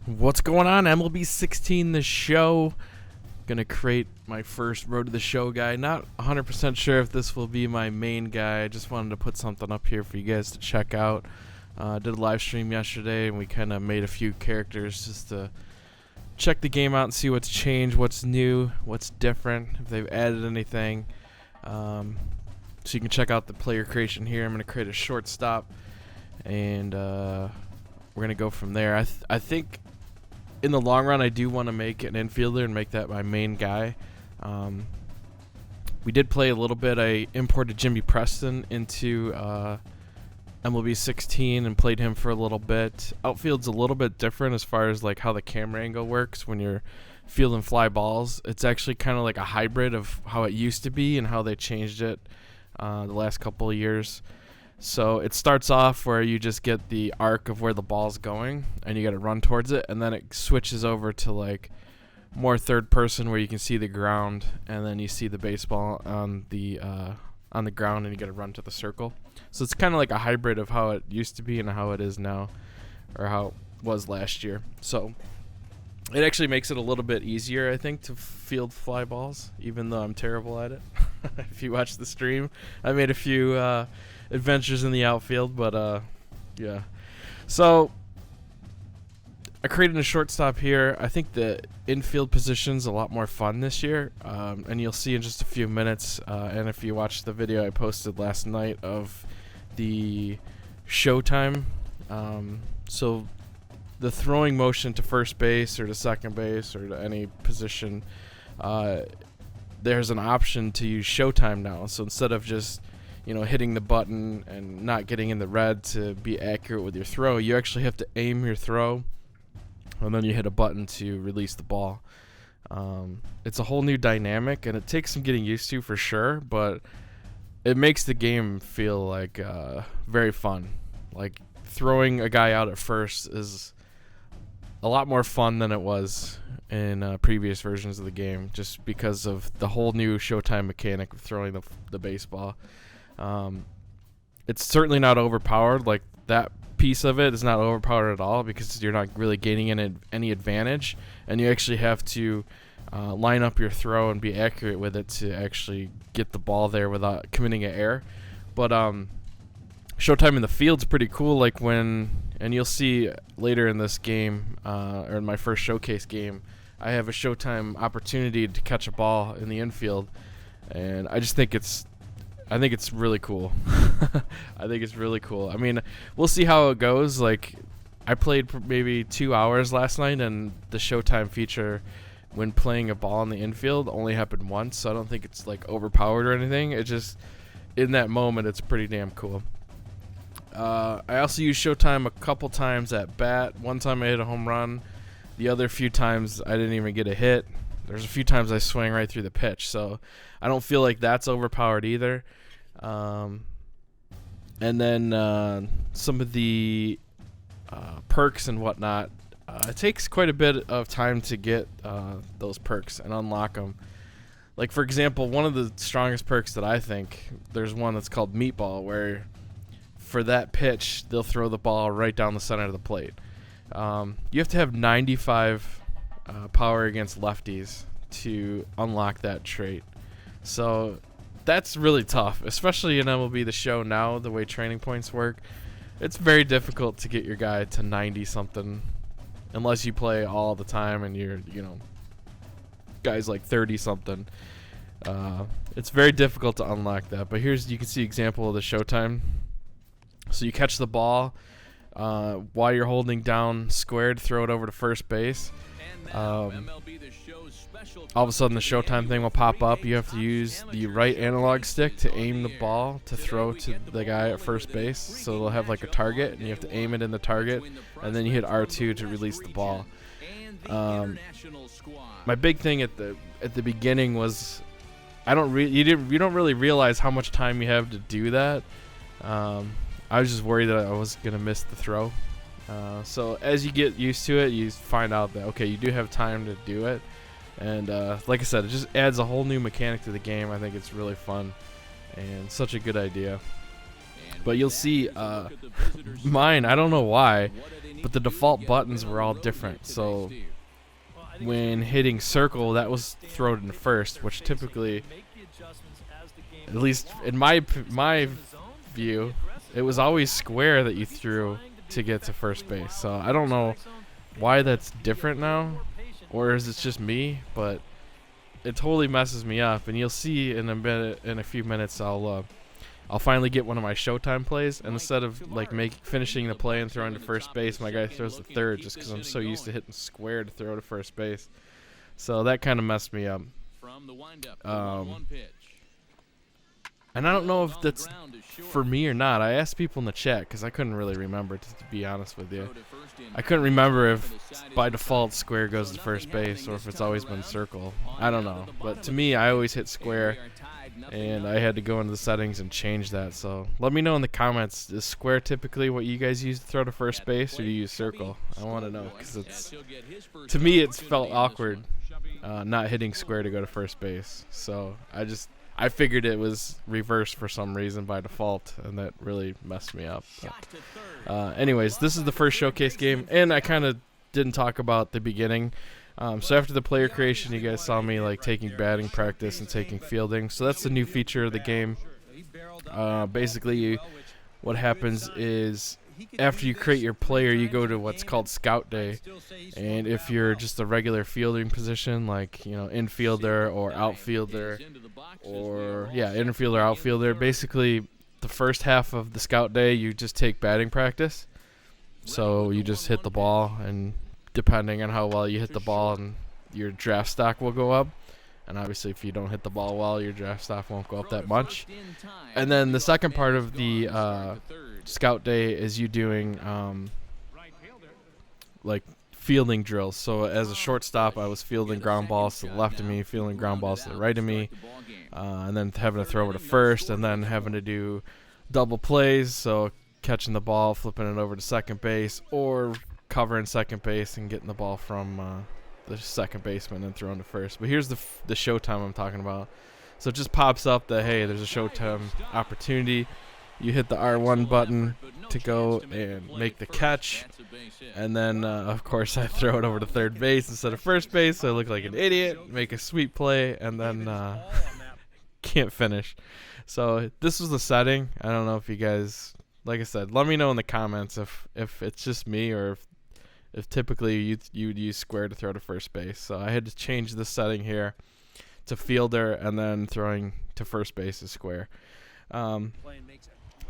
What's going on? MLB 16, the show. Gonna create my first Road to the Show guy. Not 100% sure if this will be my main guy. I just wanted to put something up here for you guys to check out. Did a live stream yesterday, and we kind of made a few characters just to check the game out and see what's changed, what's new, what's different, if they've added anything. So you can check out the player creation here. I'm gonna create a shortstop, and we're gonna go from there. I think in the long run, I do want to make an infielder and make that my main guy. We did play a little bit. I imported Jimmy Preston into MLB 16 and played him for a little bit. Outfield's a little bit different as far as like how the camera angle works when you're fielding fly balls. It's actually kind of like a hybrid of how it used to be and how they changed it the last couple of years. So it starts off where you just get the arc of where the ball's going and you got to run towards it, and then it switches over to like more third person where you can see the ground, and then you see the baseball on the ground and you got to run to the circle. So it's kind of like a hybrid of how it used to be and how it is now, or how it was last year. So it actually makes it a little bit easier, I think, to field fly balls, even though I'm terrible at it. If you watch the stream, I made a few adventures in the outfield, but yeah. So I created a shortstop here. I think the infield position's a lot more fun this year, and you'll see in just a few minutes. And if you watch the video I posted last night of the Showtime, so the throwing motion to first base or to second base or to any position, there's an option to use Showtime now. So instead of just hitting the button and not getting in the red to be accurate with your throw, you actually have to aim your throw, and then you hit a button to release the ball. It's a whole new dynamic, and it takes some getting used to for sure, but it makes the game feel like very fun. Like throwing a guy out at first is a lot more fun than it was in previous versions of the game, just because of the whole new Showtime mechanic of throwing the baseball. It's certainly not overpowered. Like that piece of it is not overpowered at all, because you're not really gaining any advantage, and you actually have to line up your throw and be accurate with it to actually get the ball there without committing an error. But Showtime in the field's pretty cool. Like and you'll see later in this game, or in my first showcase game, I have a Showtime opportunity to catch a ball in the infield, and I just think it's really cool. I think it's really cool. I mean, we'll see how it goes. Like, I played maybe 2 hours last night, and the Showtime feature when playing a ball in the infield only happened once, so I don't think it's like overpowered or anything. It just, in that moment, it's pretty damn cool. I also used Showtime a couple times at bat. One time I hit a home run. The other few times I didn't even get a hit. There's a few times I swing right through the pitch, so I don't feel like that's overpowered either. And then some of the perks and whatnot, it takes quite a bit of time to get those perks and unlock them. Like, for example, one of the strongest perks that I think, there's one that's called Meatball, where for that pitch, they'll throw the ball right down the center of the plate. You have to have 95 power against lefties to unlock that trait. So that's really tough, especially in MLB The Show now, the way training points work. It's very difficult to get your guy to 90-something unless you play all the time and you're, guys like 30-something. It's very difficult to unlock that. But you can see example of the Showtime. So you catch the ball while you're holding down squared, throw it over to first base. All of a sudden the Showtime thing will pop up. You have to use the right analog stick to aim the ball to throw to the guy at first base. So they'll have like a target, and you have to aim it in the target, and then you hit R2 to release the ball. My big thing at the beginning was you don't really realize how much time you have to do that. I was just worried that I was gonna miss the throw. So as you get used to it, you find out that okay, you do have time to do it. And like I said, it just adds a whole new mechanic to the game. I think it's really fun and such a good idea. But you'll see mine, I don't know why, but the default buttons were all different. So when hitting circle, that was thrown into first, which typically, at least in my view, it was always square that you threw to get to first base. So I don't know why that's different now, or is it just me? But it totally messes me up, and you'll see in a few minutes I'll finally get one of my Showtime plays, and instead of like finishing the play and throwing to first base, my guy throws to third just because I'm so used to hitting square to throw to first base. So that kind of messed me up. And I don't know if that's for me or not. I asked people in the chat because I couldn't really remember, to be honest with you. I couldn't remember if by default square goes to first base or if it's always been circle. I don't know. But to me, I always hit square, and I had to go into the settings and change that. So let me know in the comments, is square typically what you guys use to throw to first base, or do you use circle? I want to know, because to me it's felt awkward not hitting square to go to first base. So I figured it was reversed for some reason by default, and that really messed me up. But, anyways, this is the first showcase game, and I kind of didn't talk about the beginning. So after the player creation, you guys saw me like taking batting practice and taking fielding. So that's the new feature of the game. Basically, what happens is after you create your player, you go to what's called Scout Day, and if you're just a regular fielding position, like infielder or outfielder, or infielder, outfielder, basically the first half of the Scout Day you just take batting practice. So you just hit the ball, and depending on how well you hit the ball, and your draft stock will go up. And obviously, if you don't hit the ball well, your draft stock won't go up that much. And then the second part of the Scout Day is you doing like fielding drills. So as a shortstop, I was fielding ground balls to the left of me, fielding ground balls to the right of me, and then having to throw over to first, and then having to do double plays. So catching the ball, flipping it over to second base, or covering second base and getting the ball from the second baseman and throwing to first. But here's the Showtime I'm talking about. So it just pops up that, hey, there's a Showtime opportunity. You hit the R1 button to go and make the catch. And then, of course, I throw it over to third base instead of first base, so I look like an idiot, make a sweet play, and then can't finish. So this was the setting. I don't know if you guys, like I said, let me know in the comments if it's just me, or if typically you'd use square to throw to first base. So I had to change the setting here to fielder, and then throwing to first base is square.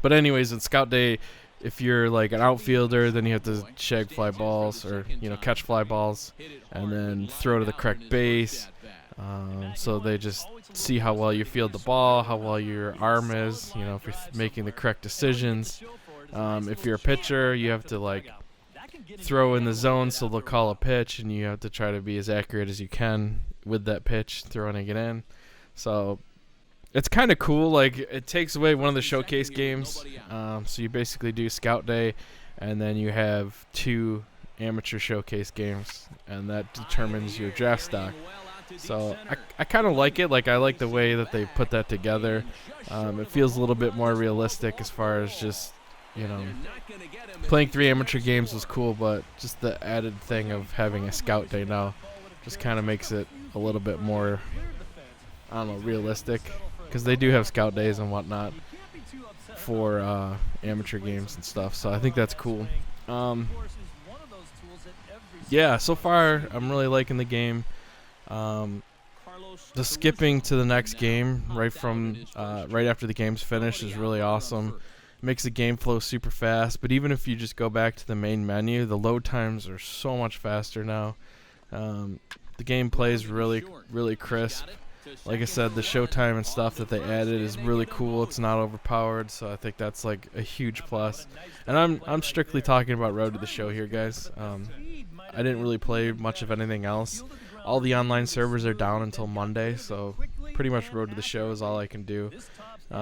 But anyways, in Scout Day, if you're like an outfielder, then you have to shag fly balls, or catch fly balls, and then throw to the correct base. So they just see how well you field the ball, how well your arm is, if you're making the correct decisions. If you're a pitcher, you have to like throw in the zone, so they'll call a pitch, and you have to try to be as accurate as you can with that pitch, throwing it in. So it's kind of cool. Like, it takes away one of the showcase games. So you basically do Scout Day, and then you have 2 amateur showcase games, and that determines your draft stock. So I kind of like it. Like, I like the way that they put that together. It feels a little bit more realistic as far as just, playing 3 amateur games was cool, but just the added thing of having a Scout Day now just kind of makes it a little bit more, I don't know, realistic, because they do have Scout Days and whatnot for amateur games and stuff. So I think that's cool. Yeah, so far I'm really liking the game. The skipping to the next game right after the game's finished is really awesome. Makes the game flow super fast. But even if you just go back to the main menu, the load times are so much faster now. The game plays really, really crisp. Like I said, the Showtime and stuff that they added is really cool. It's not overpowered, so I think that's like a huge plus. And I'm strictly talking about Road to the Show here, guys. I didn't really play much of anything else. All the online servers are down until Monday, so pretty much Road to the Show is all I can do.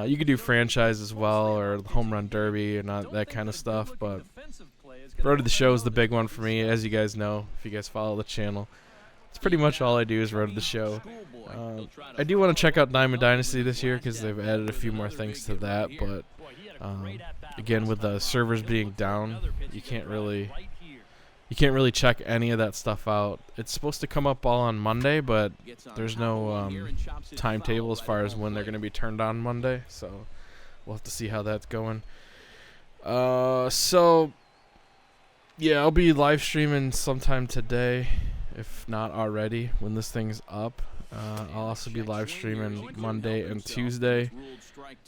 You could do franchise as well, or home run derby, and that kind of stuff, but Road to the Show is the big one for me, as you guys know, if you guys follow the channel. It's pretty much all I do is Road to the Show. I do want to check out Diamond Dynasty this year, because they've added a few more things to that, but again, with the servers being down, you can't really you can't really check any of that stuff out. It's supposed to come up all on Monday, but there's no timetable as far as when they're going to be turned on Monday. So we'll have to see how that's going. So yeah, I'll be live streaming sometime today, if not already, when this thing's up. I'll also be live streaming Monday and Tuesday,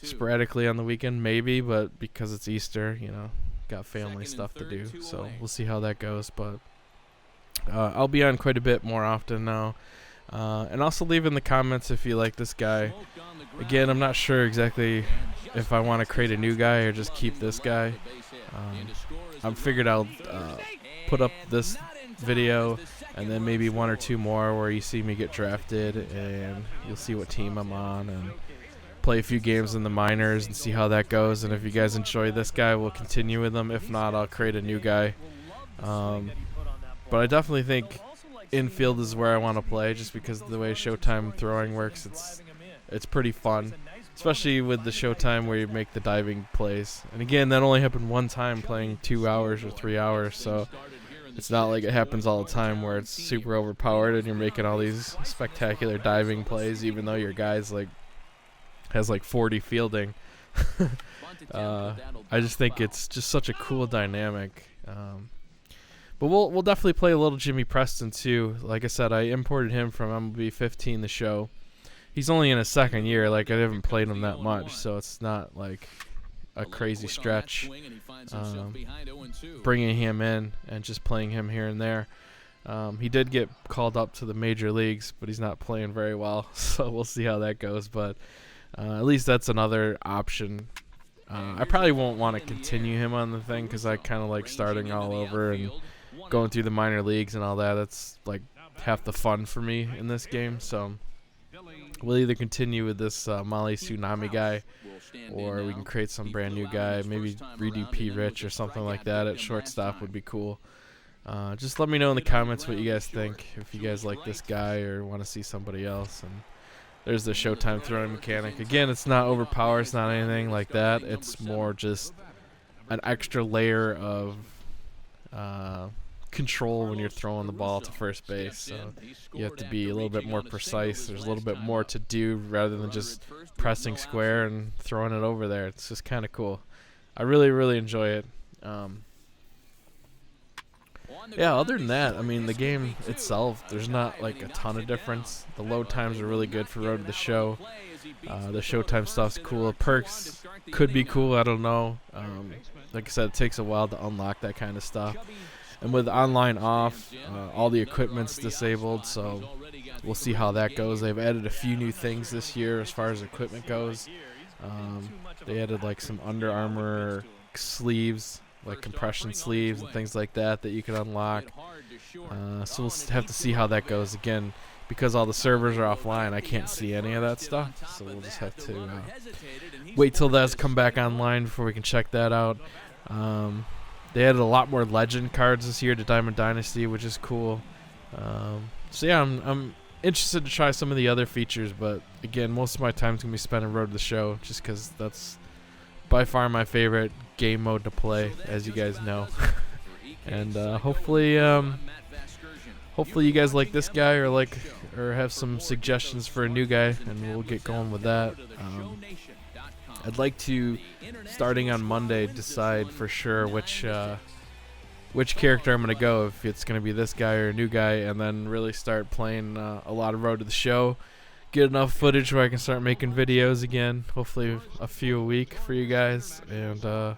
sporadically on the weekend, maybe, but because it's Easter, you know, got family stuff to do, so we'll see how that goes. But I'll be on quite a bit more often now. And also leave in the comments if you like this guy. Again, I'm not sure exactly if I want to create a new guy or just keep this guy. I've figured I'll put up this video and then maybe one or two more where you see me get drafted and you'll see what team I'm on and play a few games in the minors and see how that goes. And if you guys enjoy this guy, we'll continue with him. If not, I'll create a new guy. But I definitely think infield is where I want to play, just because of the way Showtime throwing works. It's pretty fun, especially with the Showtime where you make the diving plays. And again, that only happened one time playing 2 hours or 3 hours, so it's not like it happens all the time where it's super overpowered and you're making all these spectacular diving plays, even though your guy's like has like 40 fielding. I just think it's just such a cool dynamic. But we'll definitely play a little Jimmy Preston too. Like I said, I imported him from MLB 15, the show. He's only in his second year. Like, I haven't played him that much, so it's not like a crazy stretch bringing him in and just playing him here and there. He did get called up to the major leagues, but he's not playing very well, so we'll see how that goes. But at least that's another option. I probably won't want to continue him on the thing because I kind of like starting all over and going through the minor leagues and all that. That's like half the fun for me in this game. So we'll either continue with this Molly Tsunami guy, or we can create some brand new guy. Maybe redo P. Rich or something like that at shortstop would be cool. Just let me know in the comments what you guys think, if you guys like this guy or want to see somebody else. And there's the Showtime throwing mechanic. Again, it's not overpowered. It's not anything like that. It's more just an extra layer of control when you're throwing the ball to first base. So you have to be a little bit more precise. There's a little bit more to do rather than just pressing square and throwing it over there. It's just kind of cool. I really, really enjoy it. Yeah, other than that, I mean, the game itself, there's not like a ton of difference. The load times are really good for Road to the Show. The Showtime stuff's cool. Perks could be cool, I don't know. Like I said, it takes a while to unlock that kind of stuff. And with online off, all the equipment's disabled, so we'll see how that goes. They've added a few new things this year as far as equipment goes. They added like some Under Armour sleeves, like compression sleeves and things like that you can unlock. So we'll have to see how that goes. Again, because all the servers are offline, I can't see any of that stuff. So we'll just have to wait till that's come back online before we can check that out. They added a lot more legend cards this year to Diamond Dynasty, which is cool. So yeah, I'm interested to try some of the other features, but again, most of my time's gonna be spent on Road to the Show, just because that's by far my favorite game mode to play, as you guys know. And hopefully you guys like this guy, or have some suggestions for a new guy, and we'll get going with that. I'd like to, starting on Monday, decide for sure which character I'm going to go, if it's going to be this guy or a new guy, and then really start playing a lot of Road to the Show. Get enough footage where I can start making videos again, hopefully a few a week for you guys, and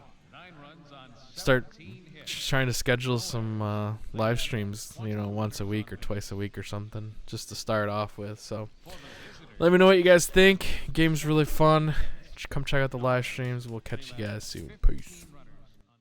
start trying to schedule some live streams, once a week or twice a week or something, just to start off with. So let me know what you guys think. Game's really fun. Come check out the live streams. We'll catch you guys soon. Peace.